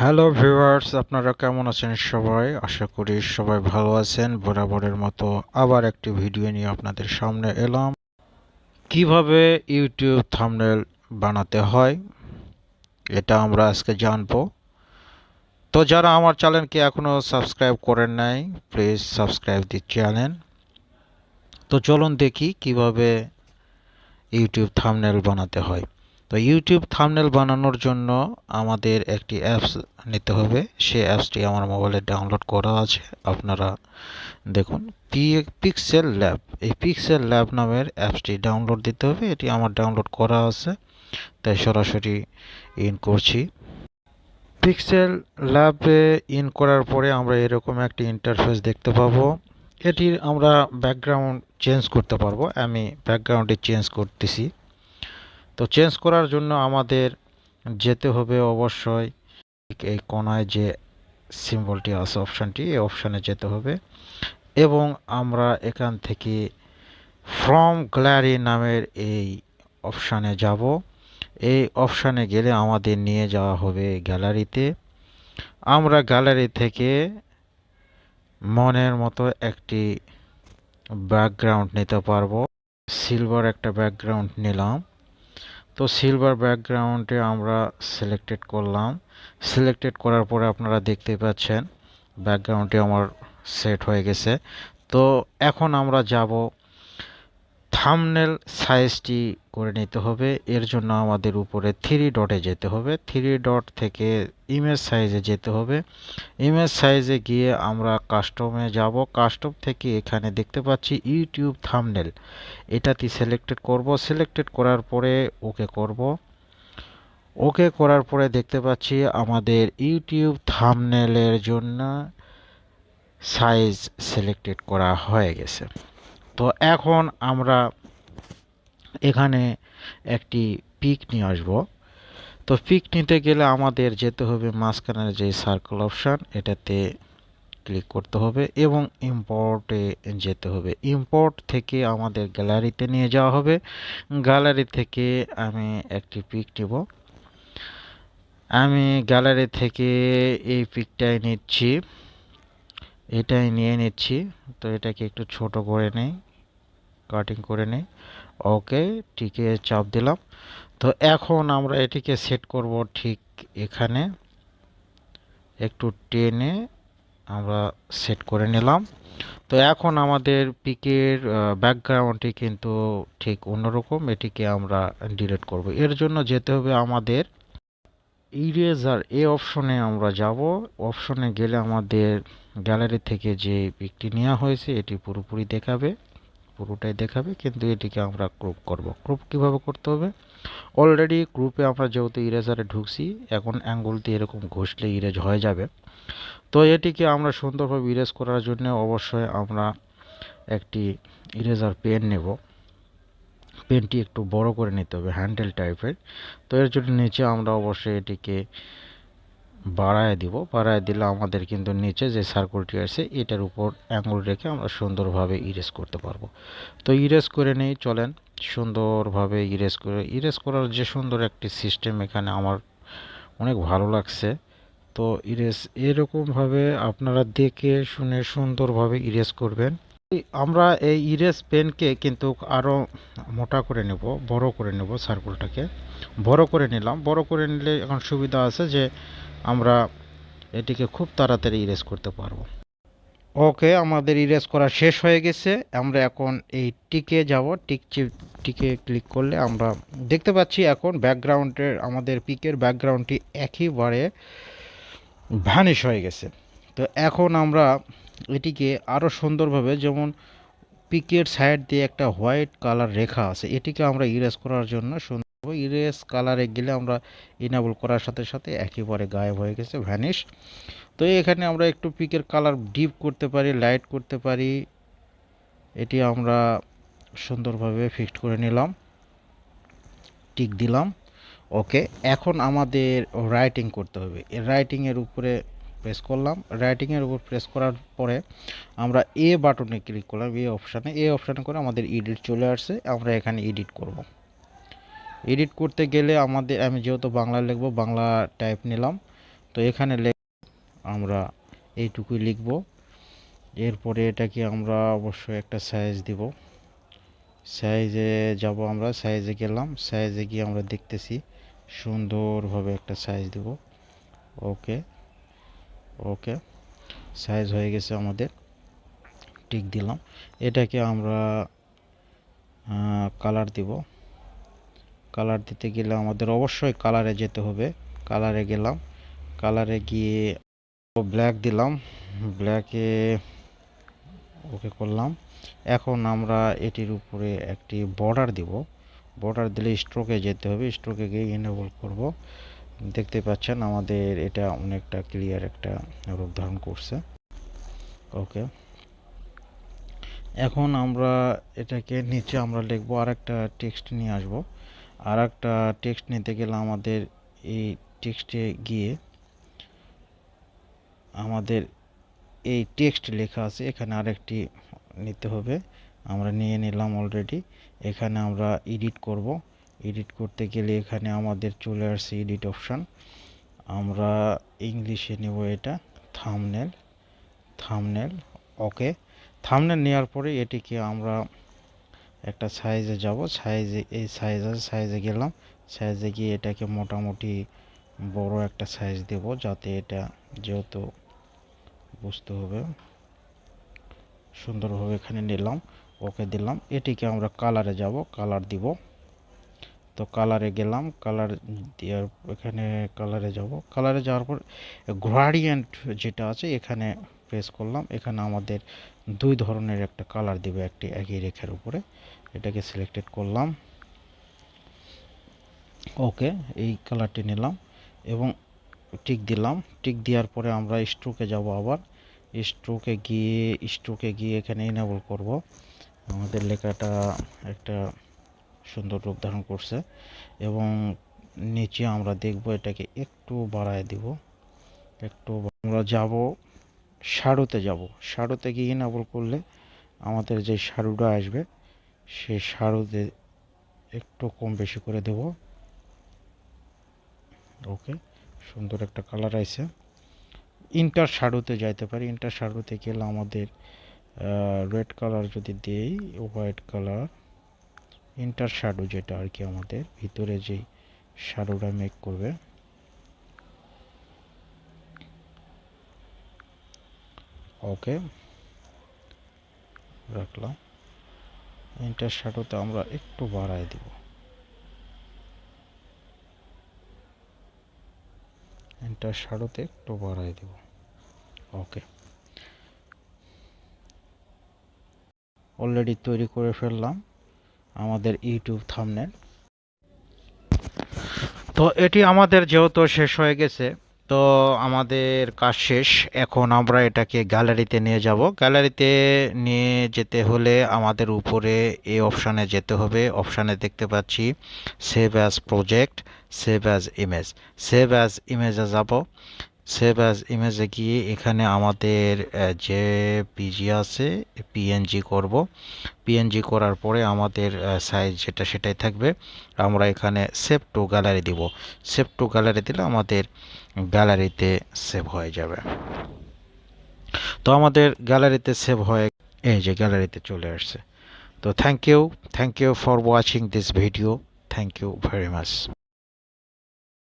Hello viewers, আপনারা কেমন আছেন সবাই? আশা করি সবাই ভালো আছেন। বরাবরের মতো আবার একটি ভিডিও নিয়ে আপনাদের সামনে এলাম। কিভাবে ইউটিউব থাম্বনেল বানাতে হয় এটা আমরা আজকে জানবো। তো যারা আমার চ্যানেলকে এখনো সাবস্ক্রাইব করেন নাই, প্লিজ সাবস্ক্রাইব দি চ্যানেল। তো চলুন দেখি কিভাবে ইউটিউব থাম্বনেল বানাতে হয়। তো ইউটিউব থাম্বনেল বানানোর জন্য আমাদের একটি অ্যাপস নিতে হবে। সেই অ্যাপসটি আমার মোবাইলে ডাউনলোড করা আছে, আপনারা দেখুন। পিক্সেল ল্যাব, এই পিক্সেল ল্যাব নামের অ্যাপসটি ডাউনলোড দিতে হবে। এটি আমার ডাউনলোড করা আছে, তাই সরাসরি ইন করছি। পিক্সেল ল্যাবে ইন করার পরে আমরা এরকম একটি ইন্টারফেস দেখতে পাবো। এটির আমরা ব্যাকগ্রাউন্ড চেঞ্জ করতে পারবো। আমি ব্যাকগ্রাউন্ডে চেঞ্জ করতেছি। তো চেঞ্জ করার জন্য আমাদের যেতে হবে অবশ্যই এই কোনায় যে সিম্বলটি আছে, অপশানটি, এই অপশানে যেতে হবে এবং আমরা এখান থেকে ফ্রম গ্যালারি নামের এই অপশানে যাব। এই অপশানে গেলে আমাদের নিয়ে যাওয়া হবে গ্যালারিতে। আমরা গ্যালারি থেকে মনের মতো একটি ব্যাকগ্রাউন্ড নিতে পারবো। সিলভার একটা ব্যাকগ্রাউন্ড নিলাম। তো সিলভার ব্যাকগ্রাউন্ডে আমরা সিলেক্টেড করলাম। সিলেক্টেড করার পরে আপনারা দেখতে পাচ্ছেন ব্যাকগ্রাউন্ডটি আমার সেট হয়ে গেছে। তো এখন আমরা যাব থাম্বনেল সাইজটি করে নিতে হবে। এর জন্য আমাদের উপরে থ্রি ডটে যেতে হবে। থ্রি ডট থেকে ইমেজ সাইজে যেতে হবে। ইমেজ সাইজে গিয়ে আমরা কাস্টমে যাব। কাস্টম থেকে এখানে দেখতে পাচ্ছি ইউটিউব থাম্বনেল, এটাতে সিলেক্টেড করব। সিলেক্টেড করার পরে ওকে করব। ওকে করার পরে দেখতে পাচ্ছি আমাদের ইউটিউব থাম্বনেলের জন্য সাইজ সিলেক্টেড করা হয়ে গেছে। তো এখন আমরা এখানে একটি পিক নিয়ে আসব। তো পিক নিতে গেলে আমাদের যেতে হবে মাঝখানের যে সার্কেল অপশান, এটাতে ক্লিক করতে হবে এবং ইম্পোর্টে যেতে হবে। ইম্পোর্ট থেকে আমাদের গ্যালারিতে নিয়ে যাওয়া হবে। গ্যালারি থেকে আমি একটি পিক নেব। আমি গ্যালারি থেকে এই পিকটাই নিচ্ছি, এটাই নিয়ে নিচ্ছি। তো এটাকে একটু ছোট করে নেই, কাটিং করে নেই। ওকে, ঠিকই চাপ দিলাম। তো এখন আমরা এটিকে সেট করব ঠিক এখানে, একটু টেনে আমরা সেট করে নিলাম। তো এখন আমাদের পিকের ব্যাকগ্রাউন্ডটি কিন্তু ঠিক অন্যরকম। এটিকে আমরা ডিলিট করব। এর জন্য যেতে হবে আমাদের ইরেজার, এই অপশনে আমরা যাব। অপশনে গেলে আমাদের গ্যালারি থেকে যে পিকটি নেওয়া হয়েছে এটি পুরোপুরি দেখাবে, পুরোটাই দেখাবে, কিন্তু এটিকে আমরা ক্রপ করব। ক্রপ কিভাবে করতে হবে? অলরেডি গ্রুপে আমরা যেহেতু ইরেজারে ঢুকছি, এখন অ্যাঙ্গুল দিয়ে এরকম ঘষলে ইরেজ হয়ে যাবে। তো এটিকে আমরা সুন্দরভাবে ইরেজ করার জন্য অবশ্যই আমরা একটি ইরেজার পেন নেব। পেনটি একটু বড় করে নিতে হবে, হ্যান্ডেল টাইপের। তো এর জন্য নিচে আমরা অবশ্যই এটিকে বাড়ায় দিব। বাড়ায় দিলে আমাদের কিন্তু নিচে যে সার্কেলটি আছে এটার উপর অ্যাঙ্গুল রেখে আমরা সুন্দরভাবে ইরেজ করতে পারবো। তো ইরেজ করে নেই, চলেন সুন্দরভাবে ইরেজ করে। ইরেজ করার যে সুন্দর একটি সিস্টেম এখানে আমার অনেক ভালো লাগছে। তো ইরেজ এরকমভাবে আপনারা দেখে শুনে সুন্দরভাবে ইরেজ করবেন। আমরা এই ইরেজ পেনকে কিন্তু আরও মোটা করে নেব, বড় করে নেব। সার্কেলটাকে বড় করে নিলাম। বড় করে নিলে এখন সুবিধা আছে যে আমরা এটিকে খুব তাড়াতাড়ি ইরেজ করতে পারবো। ওকে, আমাদের ইরেজ করা শেষ হয়ে গেছে। আমরা এখন এই টিকে যাব। টিকে ক্লিক করলে আমরা দেখতে পাচ্ছি এখন ব্যাকগ্রাউন্ডের, আমাদের পিকের ব্যাকগ্রাউন্ডটি একেবারে ভ্যানিশ হয়ে গেছে। তো এখন আমরা এটিকে আরও সুন্দরভাবে, যেমন পিকের সাইড দিয়ে একটা হোয়াইট কালার রেখা আছে, এটিকে আমরা ইরেজ করার জন্য সুন্দর ইরেজ কালারে গেলে আমরা ইনেবল করার সাথে সাথে একেবারে গায়েব হয়ে গেছে, ভ্যানিশ। তো এখানে আমরা একটু পিকের কালার ডিপ করতে পারি, লাইট করতে পারি। এটি আমরা সুন্দরভাবে ফিক্সড করে নিলাম, টিক দিলাম। ওকে, এখন আমাদের রাইটিং করতে হবে। রাইটিংয়ের উপরে প্রেস করলাম। রাইটিংয়ের উপর প্রেস করার পরে আমরা এ বাটনে ক্লিক করলাম, এ অপশানে করে আমাদের এডিট চলে আসছে। আমরা এখানে এডিট করব। এডিট করতে গেলে আমাদের, আমি যেহেতু বাংলা লিখব, বাংলা টাইপ নিলাম। তো এখানে আমরা এইটুকুই লিখব। এরপরে এটাকে আমরা অবশ্যই একটা সাইজ দিব। সাইজে যাব, আমরা সাইজে গেলাম, সাইজে গিয়ে আমরা দেখতেছি সুন্দরভাবে একটা সাইজ দেব। ওকে ওকে, সাইজ হয়ে গেছে আমাদের, টিক দিলাম। এটাকে আমরা কালার দিব। কালার দিতে গেলে আমাদের অবশ্যই কালারে যেতে হবে। কালারে গেলাম, কালারে গিয়ে ব্ল্যাক দিলাম, ব্ল্যাকে ওকে করলাম। এখন আমরা এটির উপরে একটি বর্ডার দিব। বর্ডার দিলে স্ট্রোকে যেতে হবে, স্ট্রোকে গিয়ে এনেবল করব। দেখতে পাচ্ছেন আমাদের এটা অনেকটা ক্লিয়ার একটা রূপ ধারণ করছে। ওকে, এখন আমরা এটাকে নিচে আমরা লিখব, আর একটা টেক্সট নিয়ে আসব। আর একটা টেক্সট নিতে গেলে আমাদের এই টেক্সটে গিয়ে আমাদের এই টেক্সট লেখা আছে, এখানে আরেকটি নিতে হবে। আমরা নিয়ে নিলাম অলরেডি। এখানে আমরা এডিট করব। এডিট করতে গেলে এখানে আমাদের চলে আসছে এডিট অপশান। আমরা ইংলিশে নেব এটা থাম্বনেল। থাম্বনেল, ওকে। থাম্বনেল নেওয়ার পরে এটিকে আমরা একটা সাইজে যাব, সাইজে এই সাইজ আছে, সাইজে গেলাম, সাইজে গিয়ে এটাকে মোটামুটি বড় একটা সাইজ দেব, যাতে এটা যেহেতু বুঝতে হবে সুন্দরভাবে। এখানে নিলাম, ওকে দিলাম। এটিকে আমরা কালারে যাব, কালার দিব। তো কালারে গেলাম, কালার দেওয়ার এখানে কালারে যাব। কালারে যাওয়ার পর গ্রেডিয়েন্ট যেটা আছে এখানে প্রেস করলাম। এখানে আমাদের দুই ধরনের একটা কালার দিবে, একটি একই রেখার উপরে। এটাকে সিলেক্টেড করলাম, ওকে। এই কালারটি নিলাম এবং টিক দিলাম। টিক দেওয়ার পরে আমরা স্ট্রোকে যাব, আবার স্ট্রোকে গিয়ে এখানে এনেবল করব। আমাদের লেখাটা একটা সুন্দর রূপ ধারণ করছে। এবং নিচে আমরা দেখব এটাকে একটু বাড়ায় দিব, একটু। আমরা যাব শ্যাডোতে, যাব শ্যাডোতে গিয়ে এনেবল করলে আমাদের যে শ্যাডোটা আসবে সেই শ্যাডোতে একটু কম বেশি করে দেব। ওকে, সুন্দর একটা কালার আছে। ইন্টার শ্যাডোতে যাইতে পারি। ইন্টার শ্যাডোতে গেলে আমাদের রেড কালার যদি দেই, হোয়াইট কালার, ইন্টার শ্যাডো যেটা আর কি আমাদের ভিতরে যেই শ্যাডোটা মেক করবে। ওকে, রাখলাম। ইন্টার শ্যাডোতে আমরা একটু বাড়ায় দিব, ইন্টার শ্যাডোতে একটু বাড়ায় দিব। ওকে, অলরেডি তৈরি করে ফেললাম আমাদের ইউটিউব থাম্বনেল। তো এটি আমাদের যেহেতু শেষ হয়ে গেছে, তো আমাদের কাজ শেষ। এখন আমরা এটাকে গ্যালারিতে নিয়ে যাব। গ্যালারিতে নিয়ে যেতে হলে আমাদের উপরে এই অপশানে যেতে হবে। অপশানে দেখতে পাচ্ছি save as project, save as image. Save as ইমেজে যাব। সেভ অ্যাজ ইমেজে গিয়ে এখানে আমাদের যে পিজি আছে পিএনজি করব। পিএনজি করার পরে আমাদের সাইজ যেটা সেটাই থাকবে। আমরা এখানে সেভ টু গ্যালারি দিব। সেভ টু গ্যালারি দিলে আমাদের গ্যালারিতে সেভ হয়ে যাবে। তো আমাদের গ্যালারিতে সেভ হয়ে, এই যে গ্যালারিতে চলে আসছে। তো thank you for watching this video. Thank you very much.